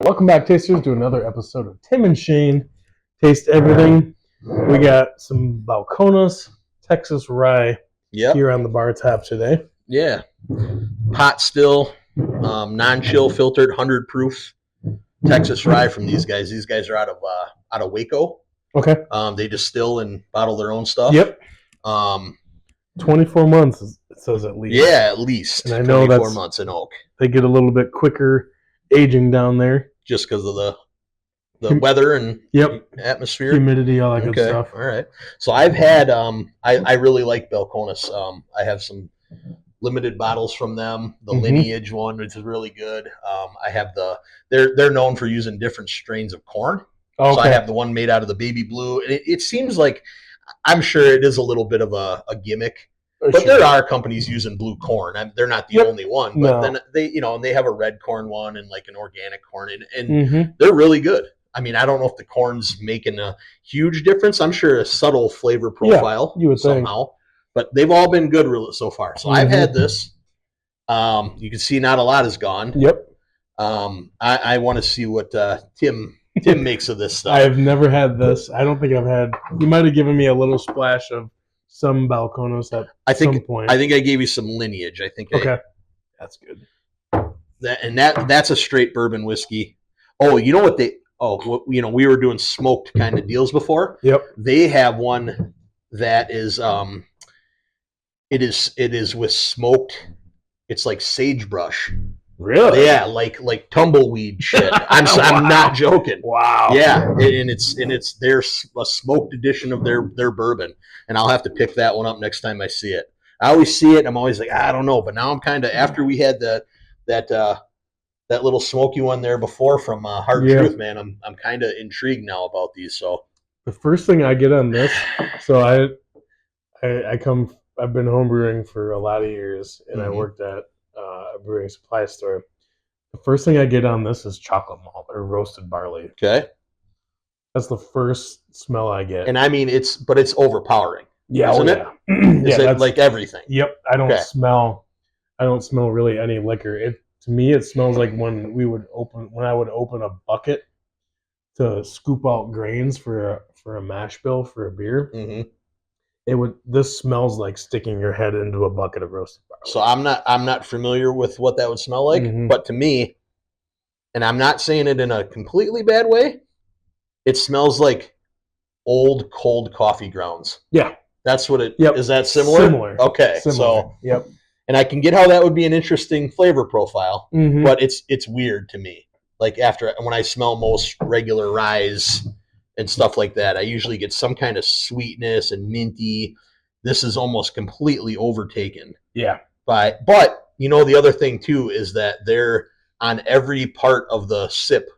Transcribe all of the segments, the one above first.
Welcome back, tasters, to another episode of Tim and Shayne Taste Everything. We got some Balcones Texas Rye here on the bar top today. Yeah. Pot still, non-chill filtered, 100 proof Texas Rye from these guys. These guys are out of Waco. Okay. They distill and bottle their own stuff. Yep. 24 months, it says at least. Yeah, at least. And I know 24 months in oak. They get a little bit quicker aging down there. Just because of the weather and atmosphere. Humidity, all that good stuff. All right. So I've had, I really like Balcones. I have some limited bottles from them. The lineage one, which is really good. I have they're known for using different strains of corn. Okay. So I have the one made out of the baby blue. It seems like, I'm sure it is a little bit of a gimmick, but there are companies using blue corn. They're not the only one, but then they have a red corn one and like an organic corn, and they're really good. I mean, I don't know if the corn's making a huge difference. I'm sure a subtle flavor profile you would somehow, but they've all been good so far. So I've had this. You can see not a lot is gone. Yep. I want to see what Tim makes of this stuff. I've never had this. I don't think I've had. You might have given me a little splash of some Balcones at some point. I think I gave you some lineage. I think. Okay, that's good. That's a straight bourbon whiskey. Oh, you know what they? Oh, we were doing smoked kind of deals before. Yep. They have one that is it is with smoked. It's like sagebrush. Really? Yeah, like tumbleweed shit. I'm not joking. Wow. Yeah, and it's their a smoked edition of their bourbon, and I'll have to pick that one up next time I see it. I always see it, and I'm always like, I don't know, but now I'm kind of, after we had that little smoky one there before from Hard Truth, man, I'm kind of intrigued now about these. So the first thing I get on this, so I've been homebrewing for a lot of years, and I worked at a brewing supply store. The first thing I get on this is chocolate malt or roasted barley. Okay. That's the first smell I get. And I mean, it's overpowering. Yeah, isn't it? Is it like everything? Yep. I don't smell really any liquor. To me, it smells like when I would open a bucket to scoop out grains for a mash bill for a beer. This smells like sticking your head into a bucket of roasted barley. So I'm not familiar with what that would smell like, but to me, and I'm not saying it in a completely bad way, it smells like old cold coffee grounds. Yeah. That's what it is. That similar? Similar. Okay. Similar. Yep. And I can get how that would be an interesting flavor profile, but it's weird to me. Like when I smell most regular ryes and stuff like that, I usually get some kind of sweetness and minty. This is almost completely overtaken. Yeah. But the other thing too is that they're on every part of the sip,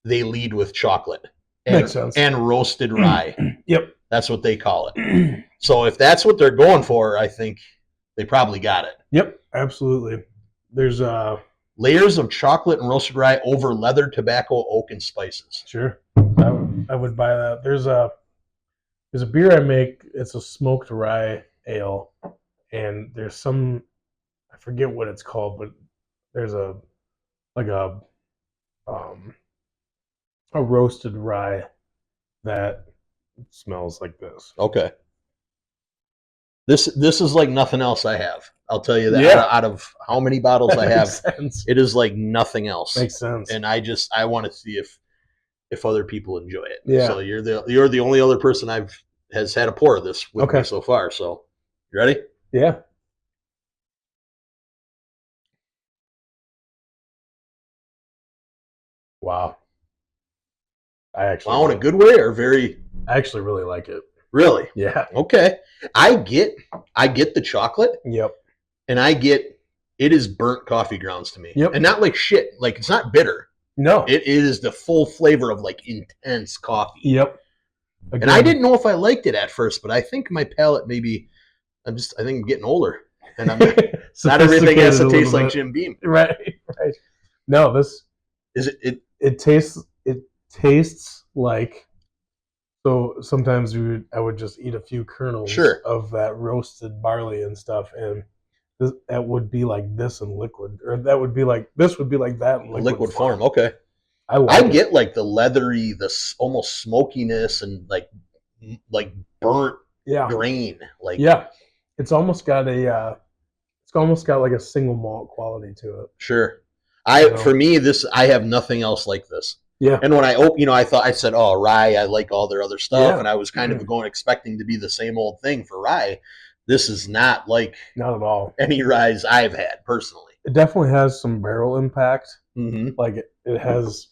they lead with chocolate. Makes sense. And roasted rye. Yep. That's what they call it. So if that's what they're going for, I think they probably got it. Yep, absolutely. There's layers of chocolate and roasted rye over leather, tobacco, oak, and spices. Sure. I would buy that. There's a beer I make. It's a smoked rye ale, and there's some, I forget what it's called, but there's a roasted rye that smells like this. Okay. This is like nothing else I have. I'll tell you that. Yeah. Out of how many bottles I have, sense. It is like nothing else. Makes sense. And I want to see if other people enjoy it. Yeah. So you're the only other person has had a pour of this with me so far. So you ready? Yeah. Wow. In a good way or very? I actually really like it. Really? Yeah. Okay. I get the chocolate. Yep. And it is burnt coffee grounds to me. Yep. And not like shit. Like, it's not bitter. No. It is the full flavor of like intense coffee. Yep. Again. And I didn't know if I liked it at first, but I think my palate I think I'm getting older. And I'm not everything has to taste like Jim Beam. Right. No, this is it. It tastes like. So sometimes I would just eat a few kernels of that roasted barley and stuff, and that would be like this in liquid, or this would be like that in liquid form. Okay. I get like the leathery, almost smokiness and like burnt grain. Like it's almost got like a single malt quality to it. Sure. For me, I have nothing else like this. Yeah. And when I said, oh, rye, I like all their other stuff, and I was kind of expecting to be the same old thing for rye. This is not at all any ryes I've had personally. It definitely has some barrel impact. Mm-hmm. Like it has,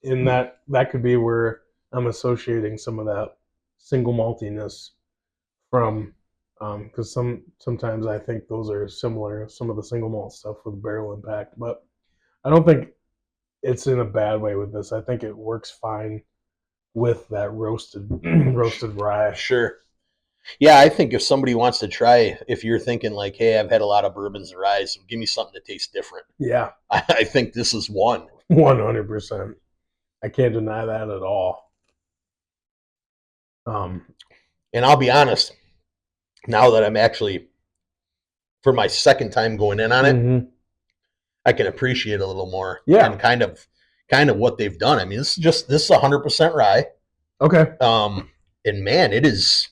in that could be where I'm associating some of that single maltiness from, because sometimes I think those are similar, some of the single malt stuff with barrel impact, but I don't think it's in a bad way with this. I think it works fine with that roasted rye. Sure. Yeah, I think if somebody wants to try, if you're thinking like, hey, I've had a lot of bourbons and ryes, so give me something that tastes different. Yeah. I think this is one. 100%. I can't deny that at all. And I'll be honest, now that I'm actually, for my second time going in on it, I can appreciate a little more. Yeah. And kind of what they've done. I mean, this is 100% rye. Okay. And man, it is,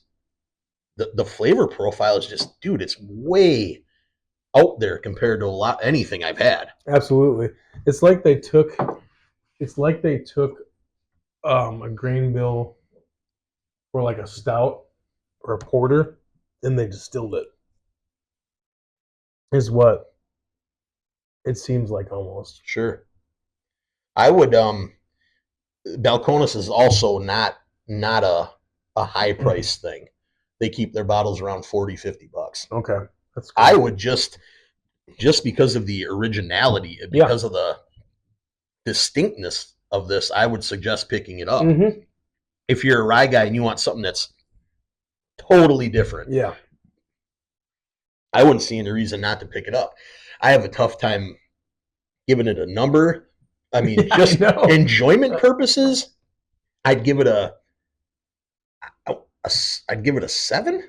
the flavor profile is just, dude, it's way out there compared to anything I've had. Absolutely. It's like they took a grain bill for like a stout or a porter, and they distilled it. Is what it seems like almost. Sure. I would Balcones is also not a high price thing. They keep their bottles around $40-$50. Okay. That's cool. I would just because of the originality, because of the distinctness of this, I would suggest picking it up. Mm-hmm. If you're a rye guy and you want something that's totally different, I wouldn't see any reason not to pick it up. I have a tough time giving it a number. I mean, just enjoyment purposes, I'd give it a 7.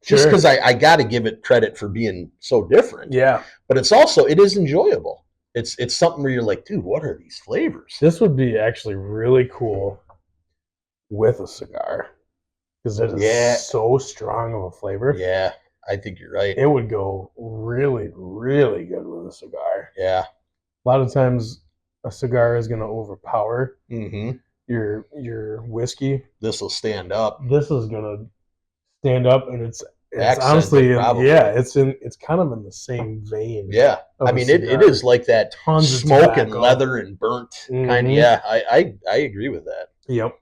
Just because I got to give it credit for being so different. Yeah. But it is enjoyable. It's something where you're like, dude, what are these flavors? This would be actually really cool with a cigar, because it is so strong of a flavor. Yeah, I think you're right. It would go really, really good with a cigar. Yeah. A lot of times a cigar is going to overpower your whiskey. This will stand up. This is going to stand up, and it's honestly, it's kind of in the same vein. Yeah, I mean, it is like that smoke and leather and burnt kind of. Yeah, I agree with that. Yep.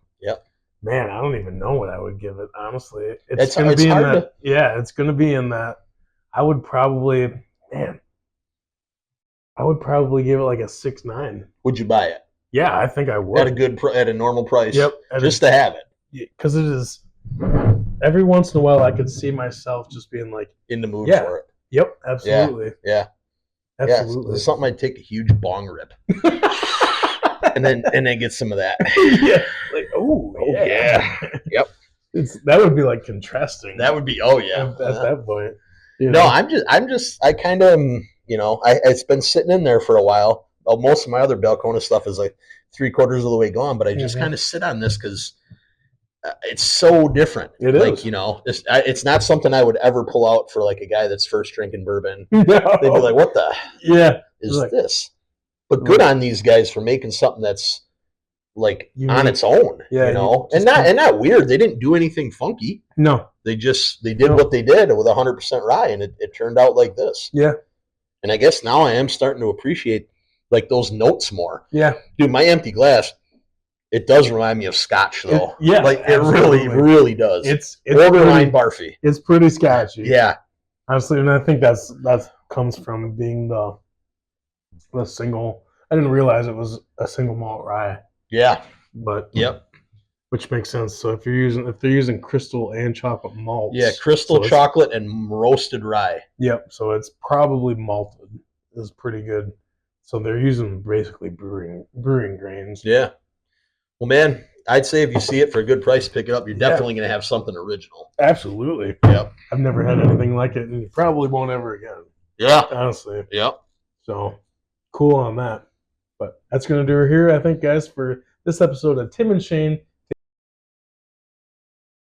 Man, I don't even know what I would give it. Honestly, it's going to be in that. Yeah, it's going to be in that. I would probably give it like a 6.9. Would you buy it? Yeah, I think I would. At a normal price. Yep. Just to have it. Because it is. Every once in a while, I could see myself just being like in the mood for it. Yep, absolutely. Yeah. Absolutely. Yeah, it's something I'd take a huge bong rip. and then get some of that. Yeah. Like, yeah. Yep. That would be like contrasting. That would be at that point. No, I kind of it's been sitting in there for a while. Most of my other Balcones stuff is like 3/4 of the way gone, but I just kind of sit on this because it's so different. It is. It's not something I would ever pull out for like a guy that's first drinking bourbon. No. They'd be like, what the is like, this? But good on these guys for making something that's like on its own, and not weird. They didn't do anything funky. No, they did what they did with 100% rye, and it turned out like this. Yeah, and I guess now I am starting to appreciate like those notes more. Yeah, dude, my empty glass, it does remind me of Scotch though. It really does. It's borderline barfy. It's pretty Scotchy. Yeah, honestly, and I think that comes from being the single. I didn't realize it was a single malt rye. Yeah, but which makes sense. So if they're using crystal and chocolate malts, crystal, chocolate, and roasted rye. Yep. So it's probably malted. Is pretty good. So they're using basically brewing grains. Yeah. Well, man, I'd say if you see it for a good price, pick it up. You're definitely going to have something original. Absolutely. Yep. I've never had anything like it, and you probably won't ever again. Yeah. Honestly. Yep. So cool on that. But that's going to do it here, I think, guys, for this episode of Tim and Shayne